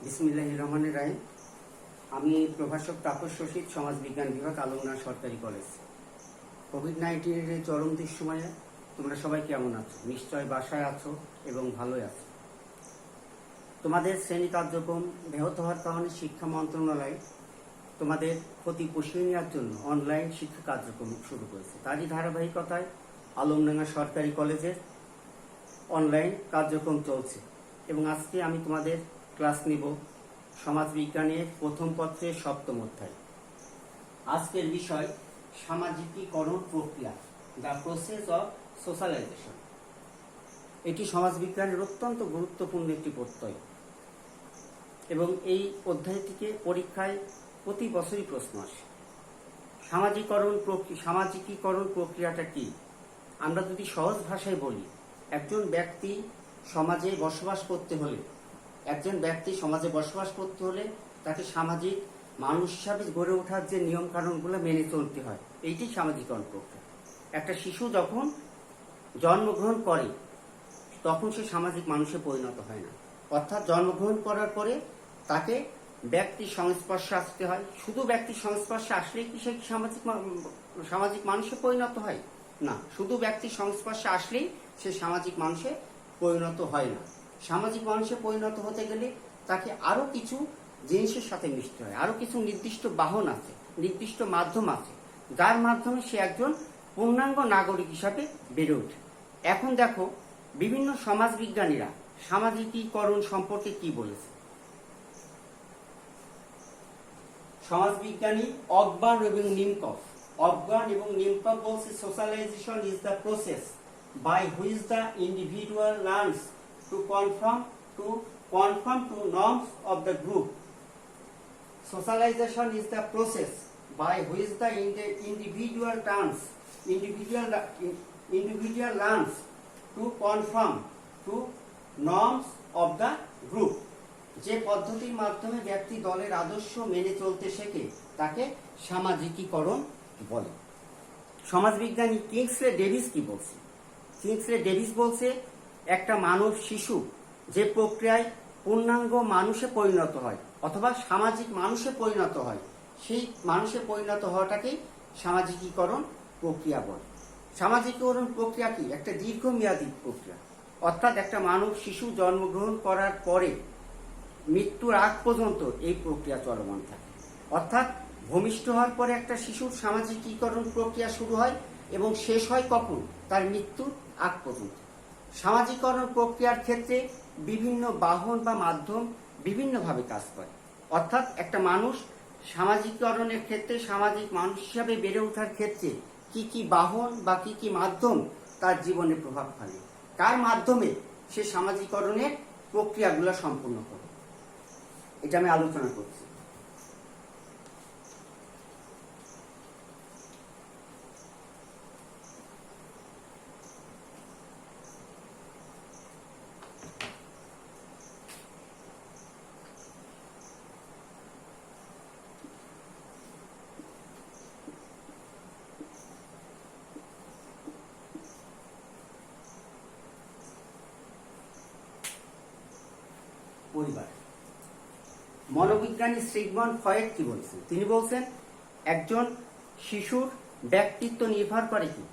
বিসমিল্লাহির রহমানির রহিম। আমি প্রভাষক তাপস শশীদ, সমাজ বিজ্ঞান বিভাগ, আলমডাঙ্গা সরকারি কলেজ। কোভিড-19 এর চরম দুঃসময়ে তোমরা সবাই কেমন আছো? নিশ্চয় বাসায় আছো এবং ভালোই আছো। তোমাদের শ্রেণী কার্যক্রম ব্যাহত হওয়ার কারণে শিক্ষা মন্ত্রণালয় তোমাদের ক্ষতি পুষিয়ে নেওয়ার জন্য অনলাইন শিক্ষা কার্যক্রম শুরু করেছে। তারই ধারাবাহিকতায় আলমডাঙ্গা সরকারি কলেজের অনলাইন কার্যক্রম চলছে এবং আজকে আমি তোমাদের ক্লাস নিব সমাজ বিজ্ঞানের প্রথম পত্রের 7ম অধ্যায়। আজকের বিষয় সামাজিকীকরণ প্রক্রিয়া, দ্য প্রসেস অফ সোশ্যালাইজেশন। এটি সমাজ বিজ্ঞানের অত্যন্ত গুরুত্বপূর্ণ একটি প্রত্যয় এবং এই অধ্যায় থেকে পরীক্ষায় প্রতি বছরই প্রশ্ন আসে। সামাজিকীকরণ প্রক্রিয়াটা কি? আমরা যদি সহজ ভাষায় বলি, একজন ব্যক্তি সমাজে বসবাস করতে হলে তাকে সামাজিক মানুষ হিসাবে গড়ে ওঠার যে নিয়ম কানুনগুলো মেনে চলতে হয়, এইটি সামাজিকরণ প্রক্রিয়া। একটা শিশু যখন জন্মগ্রহণ করে তখন সে সামাজিক মানুষে পরিণত হয় না, অর্থাৎ জন্মগ্রহণ করার পরে তাকে ব্যক্তির সংস্পর্শে আসতে হয়। শুধু ব্যক্তির সংস্পর্শে আসলেই কি সে সামাজিক মানুষে পরিণত হয়? না, শুধু ব্যক্তির সংস্পর্শে আসলেই সে সামাজিক মানুষে পরিণত হয় না। সামাজিক মানুষে পরিণত হতে গেলে তাকে আরো কিছু জিনিসের সাথে মিশতে হয়, আরো কিছু নির্দিষ্ট বাহন আছে, নির্দিষ্ট মাধ্যম আছে, যার মাধ্যমে সে একজন পূর্ণাঙ্গ নাগরিক হিসাবে বেড়ে ওঠে। এখন দেখো, বিভিন্ন সমাজ বিজ্ঞানীরা সামাজিকীকরণ সম্পর্কে কি বলেছে। সমাজবিজ্ঞানী অগবার্ন এবং নিমকফ বলছে, socialisation is the process by which the individual learns to conform to norms of the group. Socialization is the process by which the individual learns to conform to norms of the group. যে পদ্ধতির মাধ্যমে ব্যক্তি দলের আদর্শ মেনে চলতে শেখে তাকে সামাজিকীকরণ বলে। সমাজবিজ্ঞানী কিংসলে ডেভিস কি বলছে? কিংসলে ডেভিস বলছে, একটা মানব শিশু যে প্রক্রিয়ায় পূর্ণাঙ্গ মানুষে পরিণত হয় অথবা সামাজিক মানুষে পরিণত হয়, সেই মানুষে পরিণত হওয়াটাকেই সামাজিকীকরণ প্রক্রিয়া বলে। সামাজিকীকরণ প্রক্রিয়া কি? একটা দীর্ঘমেয়াদী প্রক্রিয়া, অর্থাৎ একটা মানব শিশু জন্মগ্রহণ করার পরে মৃত্যুর আগ পর্যন্ত এই প্রক্রিয়া চলমান থাকে। অর্থাৎ ভূমিষ্ঠ হওয়ার পরে একটা শিশুর সামাজিকীকরণ প্রক্রিয়া শুরু হয় এবং শেষ হয় কখন? তার মৃত্যুর আগ পর্যন্ত। সামাজিকীকরণ প্রক্রিয়ার ক্ষেত্রে বিভিন্ন বাহন বা মাধ্যম বিভিন্নভাবে কাজ করে। অর্থাৎ একটা মানুষ সামাজিকীকরণের ক্ষেত্রে, সামাজিক মানুষ হিসাবে বেড়ে ওঠার ক্ষেত্রে কি কি বাহন বা কি কি মাধ্যম তার জীবনে প্রভাব ফেলে, কার মাধ্যমে সে সামাজিকীকরণের প্রক্রিয়াগুলো সম্পূর্ণ করে, এটা আমি আলোচনা করছি। পরিবার। মনোবিজ্ঞানী সিগমন্ড ফ্রয়েড কি বলছেন? তিনি বলছেন, একজন শিশুর ব্যক্তিত্ব নির্ভর করে কি?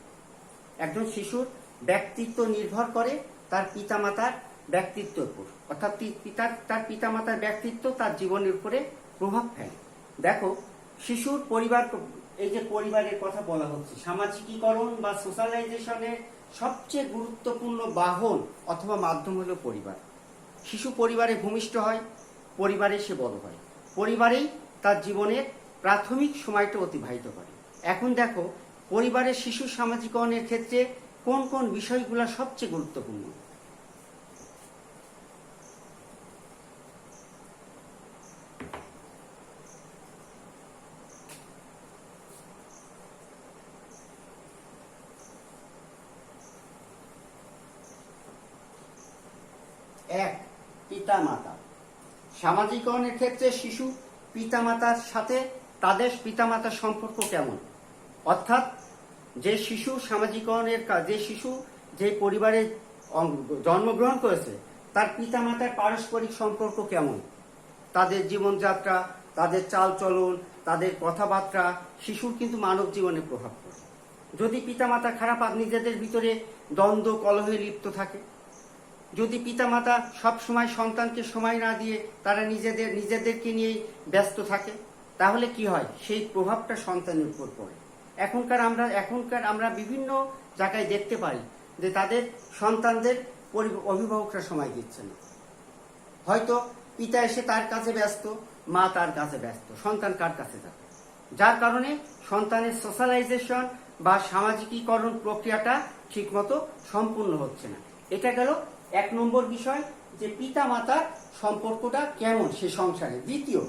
একজন শিশুর ব্যক্তিত্ব নির্ভর করে তার পিতামাতার ব্যক্তিত্বের উপর, অর্থাৎ তার পিতামাতার ব্যক্তিত্ব তার জীবনের উপরে প্রভাব ফেলে। দেখো, শিশুর পরিবার, এই যে পরিবারের কথা বলা হচ্ছে, সামাজিকীকরণ বা সোশ্যালাইজেশনের সবচেয়ে গুরুত্বপূর্ণ বাহন অথবা মাধ্যম হলো পরিবার। শিশু পরিবারে ভূমিষ্ঠ হয়, পরিবারে সে বড় হয়, পরিবারেই তার জীবনের প্রাথমিক সময়টা অতিবাহিত করে। এখন দেখো, পরিবারের শিশু সামাজিকরণের ক্ষেত্রে কোন কোন বিষয়গুলো সবচেয়ে গুরুত্বপূর্ণ। এক, পিতামাতা। সামাজিকরণের ক্ষেত্রে শিশু পিতামাতার সাথে তাদের পিতামাতার সম্পর্ক কেমন, অর্থাৎ যে শিশু সামাজিকরণের যে পরিবারে জন্মগ্রহণ করেছে তার পিতামাতার পারস্পরিক সম্পর্ক কেমন, তাদের জীবনযাত্রা, তাদের চালচলন, তাদের কথাবার্তা শিশুর কিন্তু মানব জীবনে প্রভাব পড়ে। যদি পিতামাতা খারাপ আর নিজেদের ভিতরে দ্বন্দ্ব কলহে লিপ্ত থাকে, যদি পিতামাতা সব সময় সন্তানকে সময় না দিয়ে তারা নিজেদেরকে নিয়েই ব্যস্ত থাকে, তাহলে কি হয়? সেই প্রভাবটা সন্তানের উপর পড়ে। এখনকার আমরা বিভিন্ন জায়গায় দেখতে পাই যে তাদের সন্তানদের অভিভাবকরা সময় দিচ্ছে না। হয়তো পিতা এসে তার কাছে ব্যস্ত, মা তার কাছে ব্যস্ত, সন্তান কার কাছে যাবে? যার কারণে সন্তানের সোশ্যালাইজেশন বা সামাজিকীকরণ প্রক্রিয়াটা ঠিকমতো সম্পূর্ণ হচ্ছে না। এটা গেল 1 নম্বর বিষয়, যে পিতা মাতার সম্পর্কটা কেমন সে সংসারে। দ্বিতীয়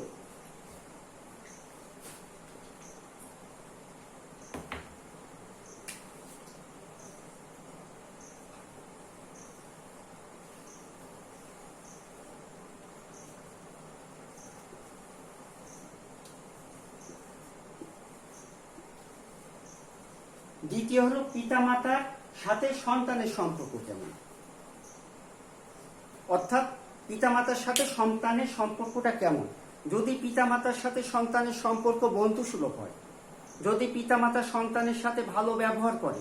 হলো পিতামাতার সাথে সন্তানের সম্পর্ক কেমন। অর্থাৎ পিতামাতার সাথে সন্তানের সম্পর্কটা কেমন। যদি পিতামাতার সাথে সন্তানের সম্পর্ক বন্ধুসুলভ হয়, যদি পিতামাতা সন্তানের সাথে ভালো ব্যবহার করে,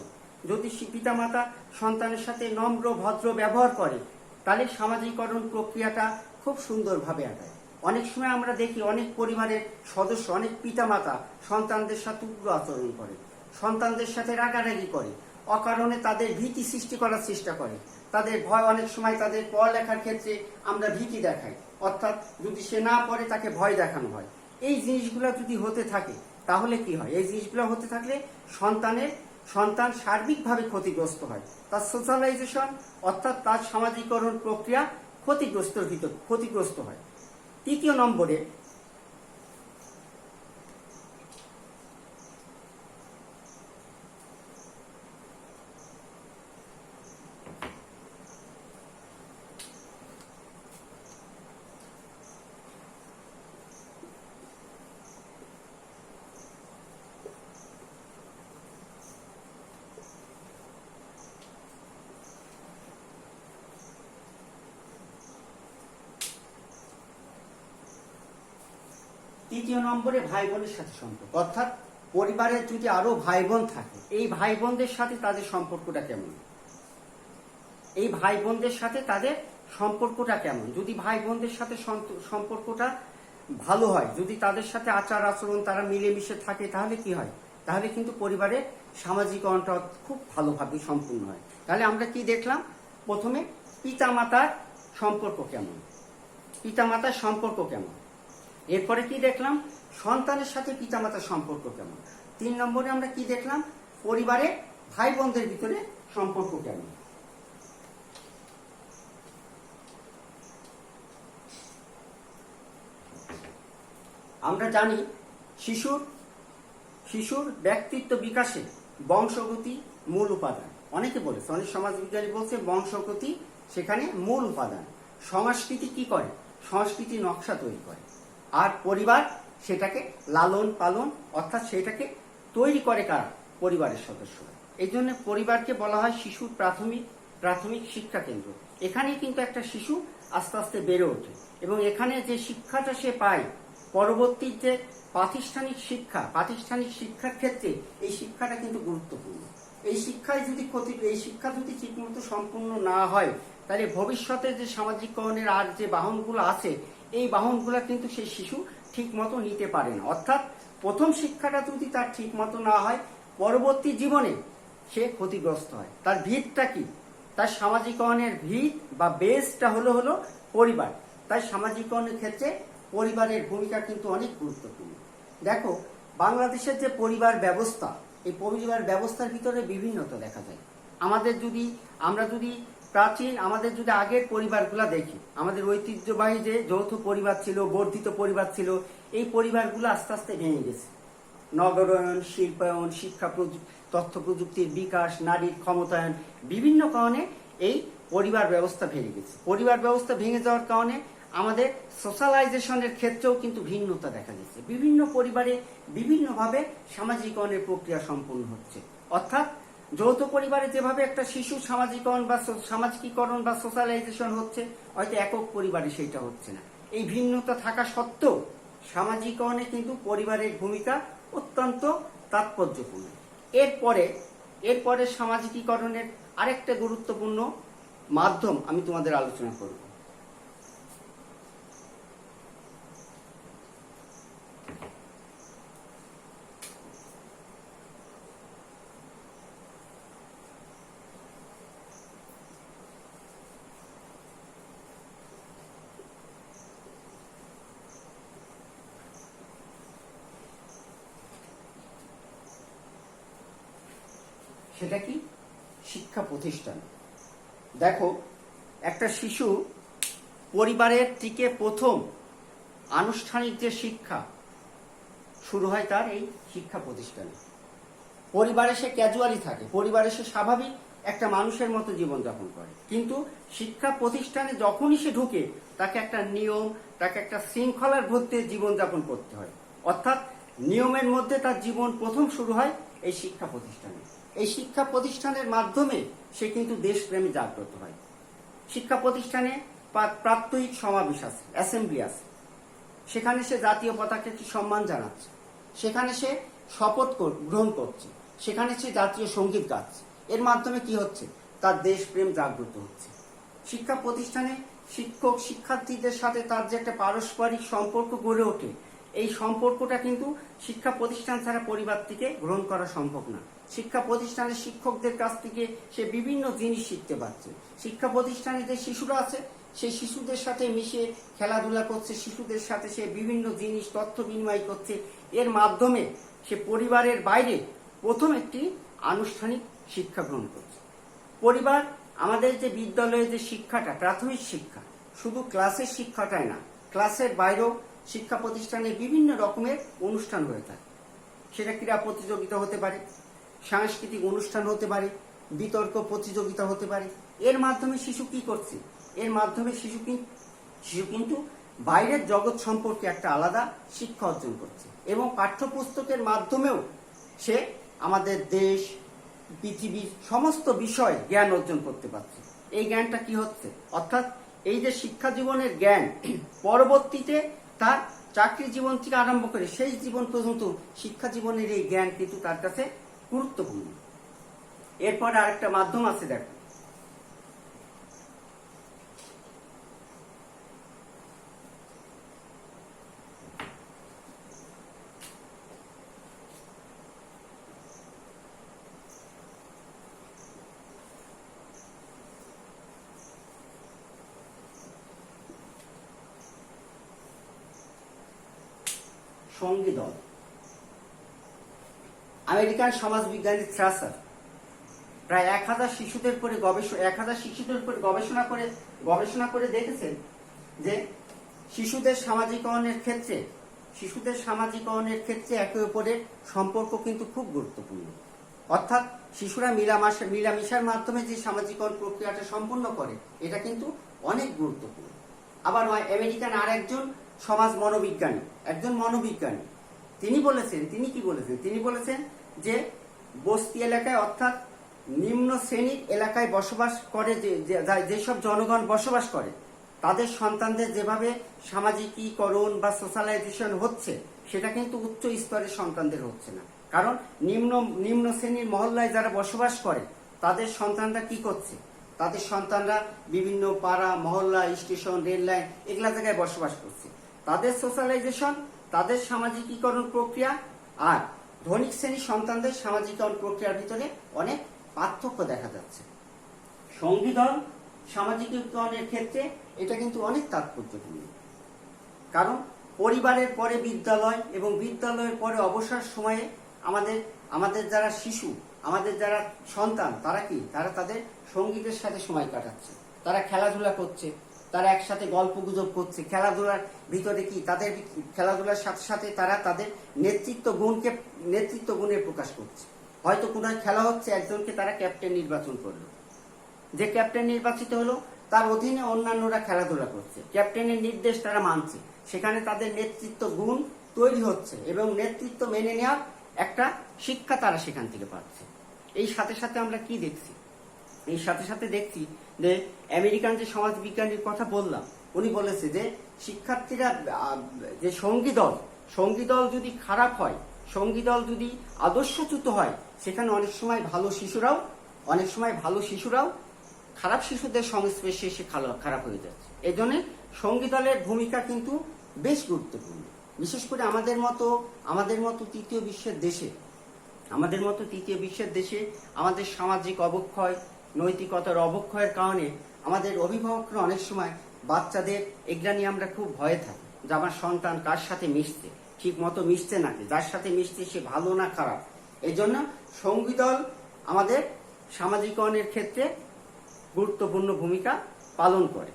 যদি পিতামাতা সন্তানের সাথে নম্র ভদ্র ব্যবহার করে, তাহলে সামাজিকরণ প্রক্রিয়াটা খুব সুন্দরভাবে আগায়। অনেক সময় আমরা দেখি অনেক পরিবারের সদস্য, অনেক পিতামাতা সন্তানদের সাথে উগ্র আচরণ করে, সন্তানদের সাথে রাগারাগি করে, অকারণে তাদের ভীতি সৃষ্টি করার চেষ্টা করে, তাদের ভয়, অনেক সময় তাদের পড়ালেখার ক্ষেত্রে আমরা ভীতি দেখাই, অর্থাৎ যদি সে না পড়ে তাকে ভয় দেখানো হয়। এই জিনিসগুলো যদি হতে থাকে তাহলে কি হয়? এই জিনিসগুলো হতে থাকলে সন্তান সার্বিকভাবে ক্ষতিগ্রস্ত হয়, তার সোশ্যালাইজেশন অর্থাৎ তার সামাজিকরণ প্রক্রিয়া ক্ষতিগ্রস্ত হয়। তৃতীয় নম্বরে ভাই বোনের সাথে সম্পর্ক, অর্থাৎ পরিবারের যদি আরো ভাই বোন থাকে, এই ভাই বোনদের সাথে তাদের সম্পর্কটা কেমন। এই ভাই বোনদের সাথে তাদের সম্পর্কটা কেমন। যদি ভাই বোনদের সাথে সম্পর্কটা ভালো হয়, যদি তাদের সাথে আচার আচরণ তারা মিলেমিশে থাকে, তাহলে কি হয়? তাহলে কিন্তু পরিবারের সামাজিকরণটা খুব ভালোভাবে সম্পূর্ণ হয়। তাহলে আমরা কি দেখলাম? প্রথমে পিতামাতার সম্পর্ক কেমন, পিতামাতার সম্পর্ক কেমন। এরপরে কি দেখলাম? সন্তানের সাথে পিতামাতার সম্পর্ক কেমন। 3 নম্বরে আমরা কি দেখলাম? পরিবারে ভাই বোনদের ভিতরে সম্পর্ক কেমন। আমরা জানি শিশুর ব্যক্তিত্ব বিকাশে বংশগতি মূল উপাদান। অনেকে বলেছে, অনেক সমাজবিজ্ঞানী বলছে বংশগতি সেখানে মূল উপাদান। সংস্কৃতি কি করে? সংস্কৃতি নকশা তৈরি করে, আর পরিবার সেটাকে লালন পালন অর্থাৎ সেটাকে তৈরি করে কারা? পরিবারের সদস্যরা। এই জন্য পরিবারকে বলা হয় শিশুর প্রাথমিক শিক্ষা কেন্দ্র। এখানেই কিন্তু একটা শিশু আস্তে আস্তে বেড়ে ওঠে, এবং এখানে যে শিক্ষাটা সে পায়, পরবর্তী যে প্রাতিষ্ঠানিক শিক্ষার ক্ষেত্রে এই শিক্ষাটা কিন্তু গুরুত্বপূর্ণ। এই শিক্ষা যদি ঠিকমতো সম্পূর্ণ না হয়, তাহলে ভবিষ্যতে যে সামাজিকরণের আর যে বাহনগুলো আছে, এই বাহনগুলো কিন্তু সেই শিশু ঠিক মতো নিতে পারে না। অর্থাৎ প্রথম শিক্ষাটা যদি তার ঠিক মতো না হয়, পরবর্তী জীবনে সে ক্ষতিগ্রস্ত হয়। তার ভিতটা কি? তার সামাজিকরণের ভিত বা বেসটা হলো পরিবার। তাই সামাজিকরণের ক্ষেত্রে পরিবারের ভূমিকা কিন্তু অনেক গুরুত্বপূর্ণ। দেখো, বাংলাদেশের যে পরিবার ব্যবস্থা, এই পরিবার ব্যবস্থার ভিতরে বিভিন্নতা দেখা যায়। আমরা যদি আগের পরিবারগুলা দেখি, আমাদের ঐতিহ্যবাহী যে যৌথ পরিবার ছিল, বর্ধিত পরিবার ছিল, এই পরিবারগুলো আস্তে আস্তে ভেঙে গেছে। নগরায়ন, শিল্পায়ন, শিক্ষা, তথ্য প্রযুক্তির বিকাশ, নারীর ক্ষমতায়ন, বিভিন্ন কারণে এই পরিবার ব্যবস্থা ভেঙে গেছে। পরিবার ব্যবস্থা ভেঙে যাওয়ার কারণে আমাদের সোশ্যালাইজেশনের ক্ষেত্রেও কিন্তু ভিন্নতা দেখা গেছে। বিভিন্ন পরিবারে বিভিন্নভাবে সামাজিকরণের প্রক্রিয়া সম্পন্ন হচ্ছে। অর্থাৎ যৌথ পরিবারে যেভাবে একটা শিশু সামাজিকীকরণ বা সোশ্যালাইজেশন হচ্ছে, হয়তো একক পরিবারে সেইটা হচ্ছে না। এই ভিন্নতা থাকা সত্ত্বেও সামাজিকরণে কিন্তু পরিবারের ভূমিকা অত্যন্ত তাৎপর্যপূর্ণ। এরপরে সামাজিকীকরণের আরেকটা গুরুত্বপূর্ণ মাধ্যম আমি তোমাদের আলোচনা করব। সেটা কি? শিক্ষা প্রতিষ্ঠান। দেখো, একটা শিশু পরিবারের থেকে প্রথম আনুষ্ঠানিক যে শিক্ষা শুরু হয় তার এই শিক্ষা প্রতিষ্ঠানে। পরিবারে সে ক্যাজুয়ালি থাকে, পরিবারে সে স্বাভাবিক একটা মানুষের মতো জীবনযাপন করে, কিন্তু শিক্ষা প্রতিষ্ঠানে যখনই সে ঢুকে তাকে একটা নিয়ম, তাকে একটা শৃঙ্খলার মধ্যে জীবনযাপন করতে হয়। অর্থাৎ নিয়মের মধ্যে তার জীবন প্রথম শুরু হয় এই শিক্ষা প্রতিষ্ঠানে। এই শিক্ষা প্রতিষ্ঠানের মাধ্যমে সে কিন্তু দেশপ্রেমে জাগ্রত হয়। শিক্ষা প্রতিষ্ঠানে প্রাত্যহিক সমাবেশ আছে, অ্যাসেম্বলি আছে, সেখানে সে জাতীয় পতাকাকে সম্মান জানাচ্ছে, সেখানে সে শপথ গ্রহণ করছে, সেখানে সে জাতীয় সঙ্গীত গাচ্ছে। এর মাধ্যমে কি হচ্ছে? তার দেশপ্রেম জাগ্রত হচ্ছে। শিক্ষা প্রতিষ্ঠানে শিক্ষক শিক্ষার্থীদের সাথে তার যে একটা পারস্পরিক সম্পর্ক গড়ে ওঠে, এই সম্পর্কটা কিন্তু শিক্ষা প্রতিষ্ঠান ছাড়া পরিবার থেকে গ্রহণ করা সম্ভব না। শিক্ষা প্রতিষ্ঠানের শিক্ষকদের কাছ থেকে সে বিভিন্ন জিনিস শিখতে পারছে। শিক্ষা প্রতিষ্ঠানে যে শিশুরা আছে সেই শিশুদের সাথে মিশে খেলাধুলা করছে, শিশুদের সাথে সে বিভিন্ন জিনিস তথ্য বিনিময় করছে। এর মাধ্যমে সে পরিবারের বাইরে প্রথম একটি আনুষ্ঠানিক শিক্ষা গ্রহণ করছে। পরিবার, আমাদের যে বিদ্যালয়ে যে শিক্ষাটা, প্রাথমিক শিক্ষা, শুধু ক্লাসের শিক্ষাটাই না, ক্লাসের বাইরেও শিক্ষা প্রতিষ্ঠানে বিভিন্ন রকমের অনুষ্ঠান হয়ে থাকে। সেটা ক্রীড়া প্রতিযোগিতা হতে পারে, সাংস্কৃতিক অনুষ্ঠান হতে পারে, বিতর্ক প্রতিযোগিতা হতে পারে। এর মাধ্যমে শিশু কি করছে? এর মাধ্যমে শিশু কিন্তু বাইরের জগৎ সম্পর্কে একটা আলাদা শিক্ষা অর্জন করছে, এবং পাঠ্যপুস্তকের মাধ্যমেও সে আমাদের দেশ, পৃথিবীর সমস্ত বিষয় জ্ঞান অর্জন করতে পারছে। এই জ্ঞানটা কি হচ্ছে? অর্থাৎ এই যে শিক্ষা জীবনের জ্ঞান পরবর্তীতে তার চাকরি জীবন থেকে আরম্ভ করে শেষ জীবন পর্যন্ত শিক্ষা জীবনের এই জ্ঞান কিন্তু তার কাছে গুরুত্বপূর্ণ। এরপর আরেকটা মাধ্যম আছে, দেখো, সঙ্গী দল। আমেরিকান সমাজবিজ্ঞানী থ্রাসার প্রায় 1000 শিশুদের উপরে গবেষণা করে দেখেছেন যে শিশুদের সামাজিকরণের ক্ষেত্রে একে অপরের সম্পর্ক কিন্তু খুব গুরুত্বপূর্ণ। অর্থাৎ শিশুরা মিলামিশার মাধ্যমে যে সামাজিকরণ প্রক্রিয়াটা সম্পন্ন করে, এটা কিন্তু অনেক গুরুত্বপূর্ণ। আবার আমেরিকান আর একজন মনোবিজ্ঞানী তিনি বলেছেন যে বস্তি এলাকায়, অর্থাৎ নিম্ন শ্রেণীর এলাকায় বসবাস করে যেসব জনগণ বসবাস করে, তাদের সন্তানদের যেভাবে সামাজিকীকরণ বা সোশ্যালাইজেশন হচ্ছে, সেটা কিন্তু উচ্চ স্তরের সন্তানদের হচ্ছে না। কারণ নিম্ন শ্রেণীর মহল্লায় যারা বসবাস করে তাদের সন্তানরা কি করছে? তাদের সন্তানরা বিভিন্ন পাড়া, মহল্লা, স্টেশন, রেল লাইন এগুলা জায়গায় বসবাস করছে। তাদের সোশ্যালাইজেশন, তাদের সামাজিকীকরণ প্রক্রিয়া আর ধনিক শ্রেণীর সন্তানদের সামাজিকীকরণ প্রক্রিয়ার ভিতরে অনেক পার্থক্য দেখা যাচ্ছে। সঙ্গী দল সামাজিকীকরণের ক্ষেত্রে এটা কিন্তু অনেক তাৎপর্যপূর্ণ। কারণ পরিবারের পরে বিদ্যালয়, এবং বিদ্যালয়ের পরে অবসর সময়ে আমাদের যারা শিশু, আমাদের যারা সন্তান, তারা তাদের সঙ্গীদের সাথে সময় কাটাচ্ছে, তারা খেলাধুলা করছে, তারা একসাথে গল্প গুজব করছে। খেলাধুলার ভিতরে তাদের খেলাধুলার সাথে সাথে তারা তাদের নেতৃত্ব গুণের প্রকাশ করছে। হয়তো কোনো খেলা হচ্ছে, একজনকে তারা ক্যাপ্টেন নির্বাচন করলো, যে ক্যাপ্টেন নির্বাচিত হলো তার অধীনে অন্যান্যরা খেলাধুলা করছে, ক্যাপ্টেনের নির্দেশ তারা মানছে, সেখানে তাদের নেতৃত্ব গুণ তৈরি হচ্ছে, এবং নেতৃত্ব মেনে নেওয়ার একটা শিক্ষা তারা সেখান থেকে পাচ্ছে। এই সাথে সাথে আমরা কি দেখছি? দেখছি যে আমেরিকান যে সমাজ বিজ্ঞানীর কথা বললাম, উনি বলেছে যে শিক্ষার্থীরা যে সঙ্গী দল যদি খারাপ হয়, সঙ্গী দল যদি আদর্শচ্যুত হয়, সেখানে অনেক সময় ভালো শিশুরাও খারাপ শিশুদের সংস্পর্শে এসে খারাপ হয়ে যাচ্ছে। এই জন্য সঙ্গী দলের ভূমিকা কিন্তু বেশ গুরুত্বপূর্ণ। বিশেষ করে আমাদের মতো তৃতীয় বিশ্বের দেশে আমাদের সামাজিক অবক্ষয়, নৈতিকতার অবক্ষয়ের কারণে আমাদের অভিভাবকরা অনেক সময় বাচ্চাদের এগুলা নিয়ে আমরা খুব ভয়ে থাকি যে আমার সন্তান কার সাথে মিশছে, ঠিক মতো মিশছে নাকি, যার সাথে মিশছে সে ভালো না খারাপ। এই জন্য সঙ্গী দল আমাদের সামাজিকরণের ক্ষেত্রে গুরুত্বপূর্ণ ভূমিকা পালন করে।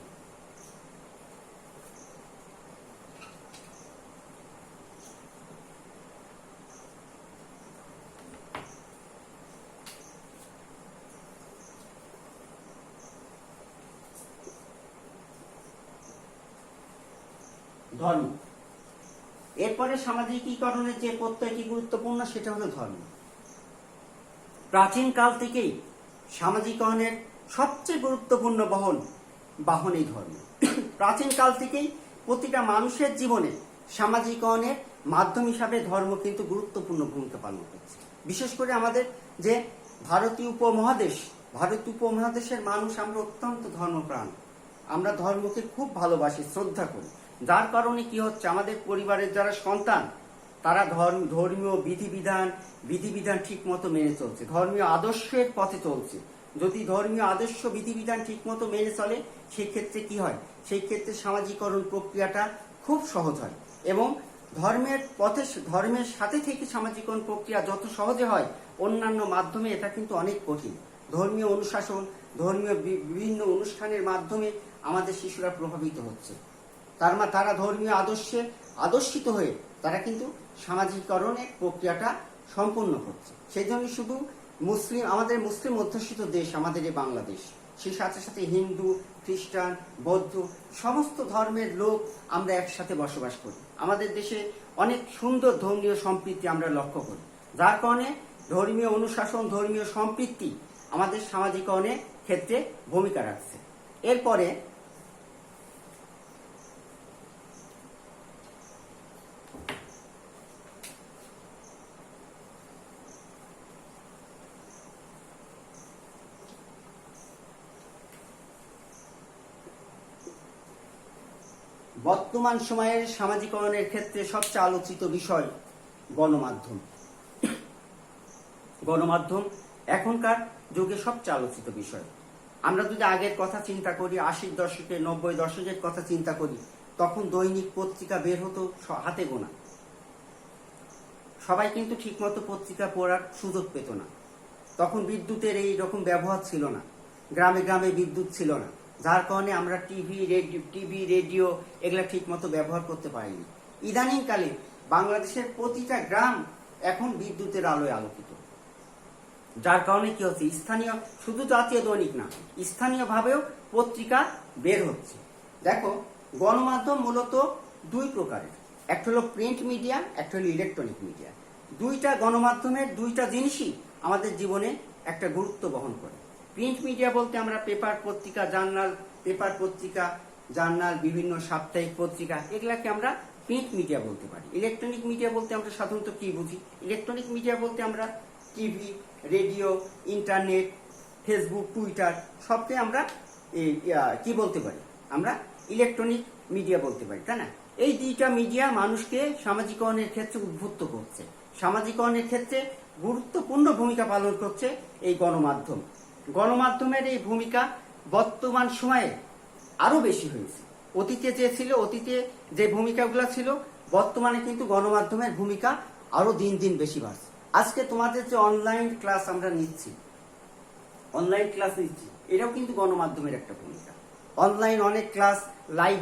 ধর্ম, এরপরে সামাজিকীকরণের যে প্রত্যয়টি গুরুত্বপূর্ণ সেটা হলো ধর্ম। প্রাচীন কাল থেকেই সামাজিকরণের সবচেয়ে গুরুত্বপূর্ণ বাহন এই ধর্ম। প্রাচীন কাল থেকেই প্রতিটা মানুষের জীবনে সামাজিকরণের মাধ্যম হিসাবে ধর্ম কিন্তু গুরুত্বপূর্ণ ভূমিকা পালন করছে। বিশেষ করে আমাদের যে ভারতীয় উপমহাদেশের মানুষ আমরা অত্যন্ত ধর্মপ্রাণ, আমরা ধর্মকে খুব ভালোবাসি, শ্রদ্ধা করি। যার কারণে কি হচ্ছে, আমাদের পরিবারের যারা সন্তান তারা ধর্মীয় বিধিবিধান ঠিক মতো মেনে চলছে, ধর্মীয় আদর্শের পথে চলছে। যদি ধর্মীয় আদর্শ বিধিবিধান ঠিক মতো মেনে চলে, সেই ক্ষেত্রে কি হয়, সেই ক্ষেত্রে সামাজিকরণ প্রক্রিয়াটা খুব সহজ হয়। এবং ধর্মের সাথে থেকে সামাজিকরণ প্রক্রিয়া যত সহজে হয়, অন্যান্য মাধ্যমে এটা কিন্তু অনেক কঠিন। ধর্মীয় অনুশাসন, ধর্মীয় বিভিন্ন অনুষ্ঠানের মাধ্যমে আমাদের শিশুরা প্রভাবিত হচ্ছে। তারা ধর্মীয় আদর্শে আদর্শিত হয়ে তারা কিন্তু সামাজিকরণের প্রক্রিয়াটা সম্পূর্ণ করছে। সেই জন্য শুধু আমাদের মুসলিম অধ্যুষিত দেশ আমাদের এই বাংলাদেশ, সেই সাথে সাথে হিন্দু, খ্রিস্টান, বৌদ্ধ সমস্ত ধর্মের লোক আমরা একসাথে বসবাস করি। আমাদের দেশে অনেক সুন্দর ধর্মীয় সম্প্রীতি আমরা লক্ষ্য করি, যার কারণে ধর্মীয় অনুশাসন, ধর্মীয় সম্প্রীতি আমাদের সামাজিকরণের ক্ষেত্রে ভূমিকা রাখছে। এরপরে বর্তমান সময়ের সামাজিকরণের ক্ষেত্রে সবচেয়ে আলোচিত বিষয় গণমাধ্যম এখনকার যুগে সবচেয়ে আলোচিত বিষয়। আমরা যদি আগের কথা চিন্তা করি, 80-র দশকে, 90-র দশকের কথা চিন্তা করি, তখন দৈনিক পত্রিকা বের হতো হাতে গোনা। সবাই কিন্তু ঠিকমতো পত্রিকা পড়ার সুযোগ পেত না। তখন বিদ্যুতের এই রকম ব্যবহার ছিল না, গ্রামে গ্রামে বিদ্যুৎ ছিল না, যার কারণে আমরা টিভি রেডিও এগুলা ঠিক মতো ব্যবহার করতে পারিনি। ইদানিংকালে বাংলাদেশের প্রতিটা গ্রাম এখন বিদ্যুতের আলোয় আলোকিত, যার কারণে কি হচ্ছে, শুধু জাতীয় দৈনিক না, স্থানীয়ভাবেও পত্রিকা বের হচ্ছে। দেখো, গণমাধ্যম মূলত দুই প্রকারের, একটা হলো প্রিন্ট মিডিয়া, একটা হলো ইলেকট্রনিক মিডিয়া। দুইটা গণমাধ্যমের দুইটা জিনিসই আমাদের জীবনে একটা গুরুত্ব বহন করে। প্রিন্ট মিডিয়া বলতে আমরা পেপার পত্রিকা, জার্নাল, বিভিন্ন সাপ্তাহিক পত্রিকা, এগুলাকে আমরা প্রিন্ট মিডিয়া বলতে পারি। ইলেকট্রনিক মিডিয়া বলতে আমরা সাধারণত কি বুঝি? ইলেকট্রনিক মিডিয়া বলতে আমরা TV, radio, internet, Facebook, Twitter সবকে আমরা কি বলতে পারি? আমরা ইলেকট্রনিক মিডিয়া বলতে পারি, তাই না? এই দুইটা মিডিয়া মানুষকে সামাজিকরণের ক্ষেত্রে উদ্বুদ্ধ করছে, সামাজিকরণের ক্ষেত্রে গুরুত্বপূর্ণ ভূমিকা পালন করছে এই গণমাধ্যম। গণমাধ্যমের এই ভূমিকা বর্তমান সময়ে আরো বেশি হয়েছে। অতীতে যে ভূমিকাগুলো ছিল, বর্তমানে কিন্তু গণমাধ্যমের ভূমিকা আরো দিন দিন বেশি বাড়ছে। আজকে তোমাদের যে অনলাইন ক্লাস নিচ্ছি, এটাও কিন্তু গণমাধ্যমের একটা ভূমিকা। অনলাইন অনেক ক্লাস লাইভ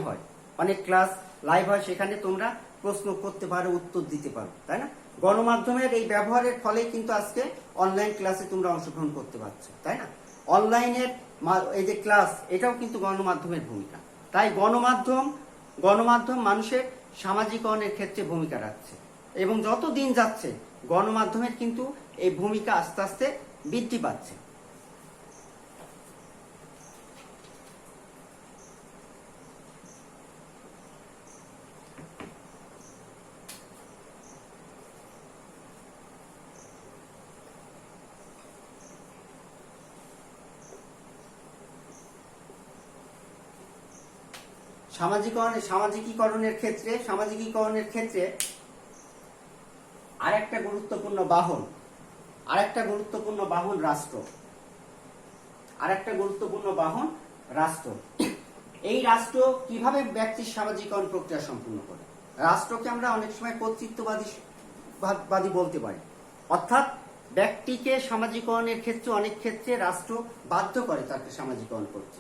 হয়, সেখানে তোমরা প্রশ্ন করতে পারো, উত্তর দিতে পারো, তাই না? গণমাধ্যমের এই ব্যবহারের ফলে কিন্তু আজকে অনলাইন ক্লাসে তোমরা অংশগ্রহণ করতে পারছো, তাই না? অনলাইনের এই যে ক্লাস, এটাও কিন্তু গণমাধ্যমের ভূমিকা। তাই গণমাধ্যম মানুষের সামাজিকরণের ক্ষেত্রে ভূমিকা রাখছে, এবং যত দিন যাচ্ছে গণমাধ্যমের কিন্তু এই ভূমিকা আস্তে আস্তে বৃদ্ধি পাচ্ছে। সামাজিকীকরণের ক্ষেত্রে আরেকটা গুরুত্বপূর্ণ বাহন রাষ্ট্র। এই রাষ্ট্র কিভাবে ব্যক্তির সামাজিকরণ প্রক্রিয়া সম্পূর্ণ করে? রাষ্ট্রকে আমরা অনেক সময় কর্তৃত্ববাদী বলতে পারি, অর্থাৎ ব্যক্তিকে সামাজিকরণের ক্ষেত্রে অনেক ক্ষেত্রে রাষ্ট্র বাধ্য করে তাকে সামাজিকরণ করতে।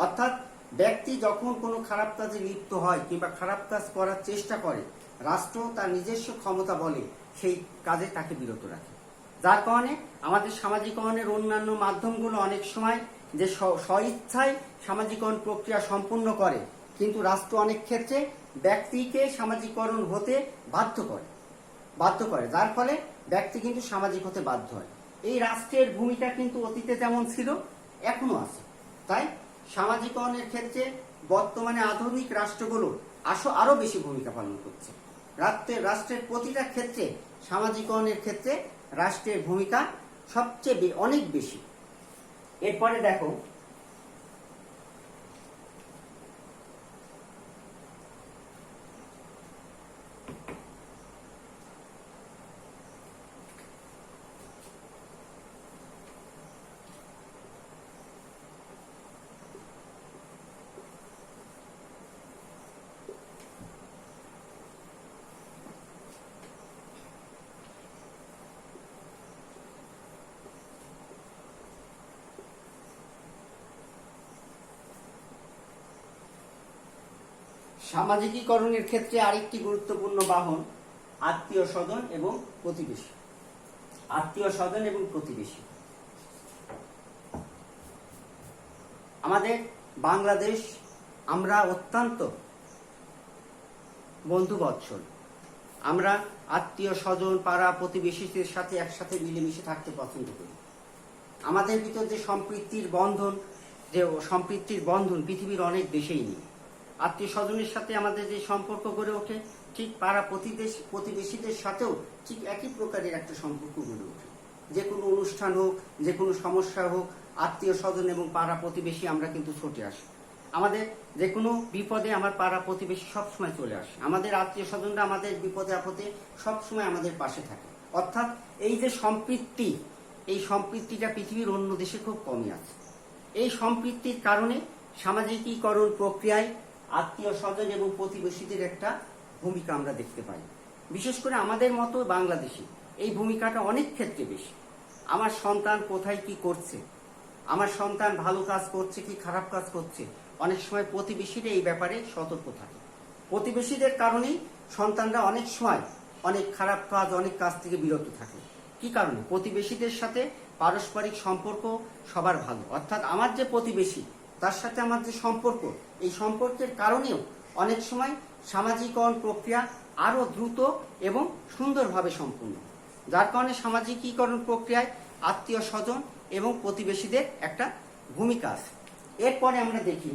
অর্থাৎ ব্যক্তি যখন কোনো খারাপ কাজে লিপ্ত হয় কিংবা খারাপ কাজ করার চেষ্টা করে, রাষ্ট্র তার নিজস্ব ক্ষমতা বলে সেই কাজে তাকে বিরত রাখে। যার কারণে আমাদের সামাজিকরণের অন্যান্য মাধ্যমগুলো অনেক সময় যে স্বইচ্ছায় সামাজিকরণ প্রক্রিয়া সম্পূর্ণ করে, কিন্তু রাষ্ট্র অনেক ক্ষেত্রে ব্যক্তিকে সামাজিকরণ হতে বাধ্য করে, যার ফলে ব্যক্তি কিন্তু সামাজিক হতে বাধ্য হয়। এই রাষ্ট্রের ভূমিকা কিন্তু অতীতে যেমন ছিল এখনো আছে। তাই সামাজিকরণের ক্ষেত্রে বর্তমানে আধুনিক রাষ্ট্রগুলো আরো বেশি ভূমিকা পালন করছে। রাষ্ট্রের প্রতিটা ক্ষেত্রে সামাজিকরণের ক্ষেত্রে রাষ্ট্রের ভূমিকা সবচেয়ে অনেক বেশি। এরপরে দেখো, সামাজিকীকরণের ক্ষেত্রে আরেকটি গুরুত্বপূর্ণ বাহন আত্মীয় স্বজন এবং প্রতিবেশী। আমাদের বাংলাদেশ, আমরা অত্যন্ত বন্ধুবৎসল। আমরা আত্মীয় স্বজন, পাড়া প্রতিবেশীদের সাথে একসাথে মিলেমিশে থাকতে পছন্দ করি। আমাদের ভিতর যে সম্প্রীতির বন্ধন পৃথিবীর অনেক দেশেই নেই। আত্মীয় স্বজনের সাথে আমাদের যে সম্পর্ক গড়ে ওঠে, ঠিক পাড়া প্রতিবেশীদের সাথেও ঠিক একই প্রকারের একটা সম্পর্ক গড়ে ওঠে। যে কোনো অনুষ্ঠান হোক, যে কোনো সমস্যা হোক, আত্মীয় স্বজন এবং পাড়া প্রতিবেশী আমরা কিন্তু ছুটে আসি। আমাদের যে কোনো বিপদে আমার পাড়া প্রতিবেশী সবসময় চলে আসে। আমাদের আত্মীয় স্বজনরা আমাদের বিপদে আপদে সবসময় আমাদের পাশে থাকে। অর্থাৎ এই যে সম্পৃক্তিটা পৃথিবীর অন্য দেশে খুব কমই আছে। এই সম্পৃক্তির কারণে সামাজিকীকরণ প্রক্রিয়ায় আত্মীয় স্বজন এবং প্রতিবেশীদের একটা ভূমিকা আমরা দেখতে পাই। বিশেষ করে আমাদের মতো বাংলাদেশে এই ভূমিকাটা অনেক ক্ষেত্রে বেশি। আমার সন্তান কোথায় কি করছে, আমার সন্তান ভালো কাজ করছে কি খারাপ কাজ করছে, অনেক সময় প্রতিবেশীরা এই ব্যাপারে সতর্ক থাকে। প্রতিবেশীদের কারণেই সন্তানরা অনেক সময় অনেক খারাপ কাজ, অনেক কাজ থেকে বিরত থাকে। কি কারণে? প্রতিবেশীদের সাথে পারস্পরিক সম্পর্ক সবার ভালো। অর্থাৎ আমার যে প্রতিবেশী, তার সাথে আমার যে সম্পর্ক, এই সম্পর্কের কারণেও অনেক সময় সামাজিকরণ প্রক্রিয়া আরো দ্রুত এবং সুন্দরভাবে সম্পূর্ণ। যার কারণে সামাজিকীকরণ প্রক্রিয়ায় আত্মীয় স্বজন এবং প্রতিবেশীদের একটা ভূমিকা আছে। এরপরে আমরা দেখি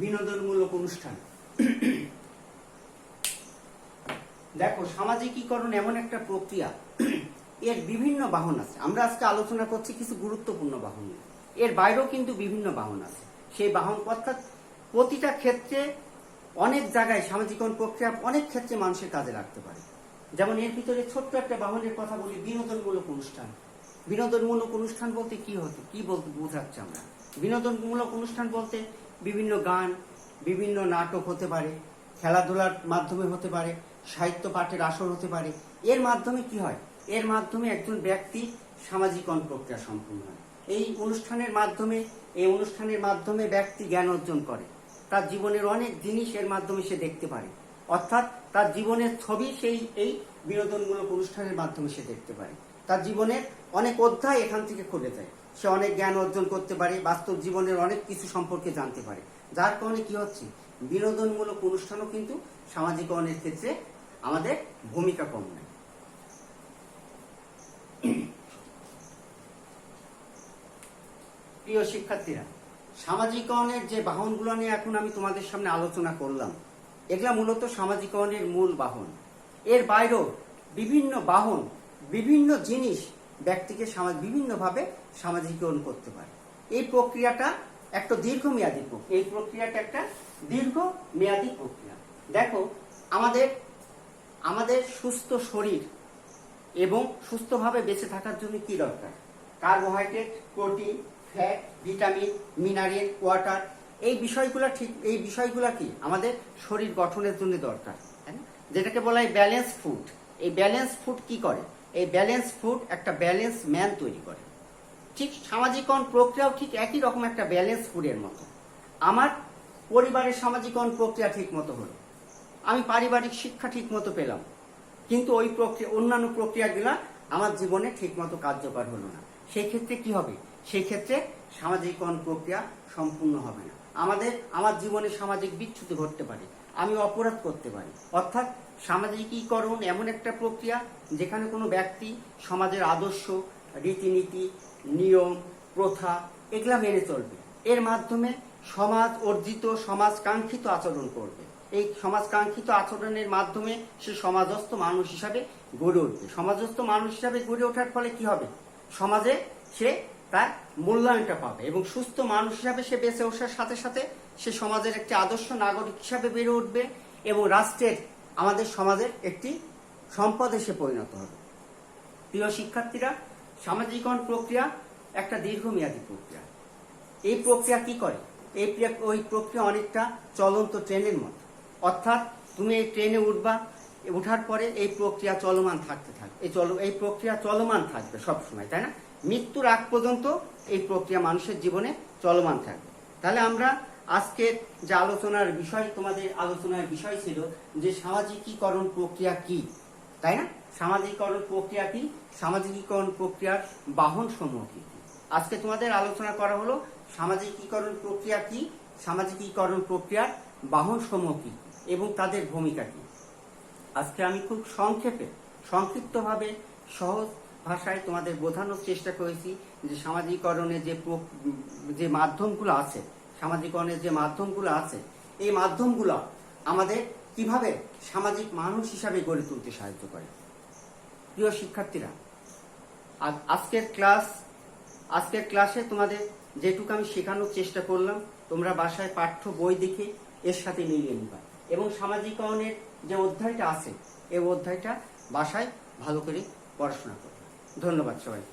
বিনোদনমূলক অনুষ্ঠান। দেখো, সামাজিকীকরণ এমন একটা প্রক্রিয়া, এর বিভিন্ন বাহন আছে। আমরা আজকে আলোচনা করছি কিছু গুরুত্বপূর্ণ বাহন, এর বাইরেও কিন্তু বিভিন্ন বাহন আছে। সেই বাহন অর্থাৎ প্রতিটা ক্ষেত্রে অনেক জায়গায় সামাজিকরণ প্রক্রিয়া অনেক ক্ষেত্রে মানুষের কাজে লাগতে পারে। যেমন এর ভিতরে ছোট্ট একটা বাহনের কথা বলি, বিনোদনমূলক অনুষ্ঠান। বিনোদনমূলক অনুষ্ঠান বলতে কি বোঝাচ্ছে আমরা? বিনোদনমূলক অনুষ্ঠান বলতে বিভিন্ন গান, বিভিন্ন নাটক হতে পারে, খেলাধুলার মাধ্যমে হতে পারে, সাহিত্য পাঠের আসর হতে পারে। এর মাধ্যমে কি হয়? এর মাধ্যমে একজন ব্যক্তি সামাজিকরণ প্রক্রিয়া সম্পূর্ণ হয়। এই অনুষ্ঠানের মাধ্যমে ব্যক্তি জ্ঞান অর্জন করে। তার জীবনের অনেক জিনিস এর মাধ্যমে সে দেখতে পারে। অর্থাৎ তার জীবনের ছবি এই বিনোদনমূলক অনুষ্ঠানের মাধ্যমে সে দেখতে পারে। তার জীবনের অনেক অধ্যায় এখান থেকে খুলে যায়। সে অনেক জ্ঞান অর্জন করতে পারে, বাস্তব জীবনের অনেক কিছু সম্পর্কে জানতে পারে। যার কারণে কি হচ্ছে, বিনোদনমূলক অনুষ্ঠানও কিন্তু সামাজিকরণের ক্ষেত্রে আমাদের ভূমিকা কম নেয়। প্রিয় শিক্ষার্থীরা, সামাজিকরণের যে বাহনগুলো নিয়ে এখন আমি তোমাদের সামনে আলোচনা করলাম, এগুলা মূলত সামাজিকরণের মূল বাহন। এর বাইরেও বিভিন্ন বাহন, বিভিন্ন জিনিস ব্যক্তিকে বিভিন্নভাবে সামাজিকরণ করতে পারে। এই প্রক্রিয়াটা একটা দীর্ঘমেয়াদী প্রক্রিয়া। দেখো, আমাদের সুস্থ শরীর এবং সুস্থভাবে বেঁচে থাকার জন্য কি দরকার? Carbohydrate, protein, fat, vitamin, mineral, water, এই বিষয়গুলা কি আমাদের শরীর গঠনের জন্য দরকার, যেটাকে বলা হয় ব্যালেন্স ফুড। এই ব্যালেন্স ফুড কি করে? এই ব্যালেন্স ফুড একটা ব্যালেন্স ম্যান তৈরি করে। ঠিক সামাজিকরণ প্রক্রিয়াও ঠিক একই রকম একটা ব্যালেন্স ফুডের মতো। আমার পরিবারের সামাজিকরণ প্রক্রিয়া ঠিক মতো হলো, আমি পারিবারিক শিক্ষা ঠিক মতো পেলাম, কিন্তু ওই অন্যান্য প্রক্রিয়াগুলা আমার জীবনে ঠিক মতো কার্যকর হলো না। সেই ক্ষেত্রে কি হবে? সেই ক্ষেত্রে সামাজিকরণ প্রক্রিয়া সম্পূর্ণ হবে না। আমার জীবনে সামাজিক বিচ্যুতি ঘটতে পারে, আমি অপরাধ করতে পারি। অর্থাৎ সামাজিকীকরণ এমন একটা প্রক্রিয়া যেখানে কোনো ব্যক্তি সমাজের আদর্শ, রীতিনীতি, নিয়ম, প্রথা এগুলা মেনে চলবে। এর মাধ্যমে সমাজ অর্জিত, সমাজ কাঙ্ক্ষিত আচরণ করবে। এই সমাজকাঙ্ক্ষিত আচরণের মাধ্যমে সে সমাজস্থ মানুষ হিসাবে গড়ে উঠবে। সমাজস্থ মানুষ হিসাবে গড়ে ওঠার ফলে কি হবে? সমাজে সে তার মূল্যায়নটা পাবে এবং সুস্থ মানুষ হিসাবে সে বেঁচে ওঠার সাথে সাথে সে সমাজের একটি আদর্শ নাগরিক হিসাবে বেড়ে উঠবে এবং রাষ্ট্রের, আমাদের সমাজের একটি সম্পদে সে পরিণত হবে। প্রিয় শিক্ষার্থীরা, সামাজিকরণ প্রক্রিয়া একটা দীর্ঘমেয়াদী প্রক্রিয়া। এই প্রক্রিয়া কি করে? ওই প্রক্রিয়া অনেকটা চলন্ত ট্রেনের মতো। অর্থাৎ তুমি এই ট্রেনে উঠবা, উঠার পরে এই প্রক্রিয়া চলমান থাকবে। এই প্রক্রিয়া চলমান থাকবে সবসময়, তাই না? মৃত্যুর আগ পর্যন্ত এই প্রক্রিয়া মানুষের জীবনে চলমান থাকবে। তাহলে আমরা আজকের যে তোমাদের আলোচনার বিষয় ছিল যে সামাজিকীকরণ প্রক্রিয়া কি, তাই না? সামাজিকীকরণ প্রক্রিয়া কি, সামাজিকীকরণ প্রক্রিয়ার বাহন সমূহ কি। আজকে তোমাদের আলোচনা করা হলো সামাজিকীকরণ প্রক্রিয়া কি, সামাজিকীকরণ প্রক্রিয়ার বাহন সমূহ কি এবং তাদের ভূমিকা কি। আজকে আমি খুব সংক্ষিপ্তভাবে সহজ ভাষায় তোমাদের বোঝানোর চেষ্টা করেছি যে সামাজিকরণের যে মাধ্যমগুলো আছে, এই মাধ্যমগুলো আমাদের কিভাবে সামাজিক মানুষ হিসাবে গড়ে তুলতে সাহায্য করে। প্রিয় শিক্ষার্থীরা, আজকের ক্লাসে তোমাদের যেটুকু আমি শেখানোর চেষ্টা করলাম, তোমরা বাসায় পাঠ্য বই দেখে এর সাথে মিলিয়ে নিবা এবং সামাজিকরণের যে অধ্যায়টা আছে এই অধ্যায়টা বাসায় ভালো করে পড়াশোনা করবে। ধন্যবাদ সবাই।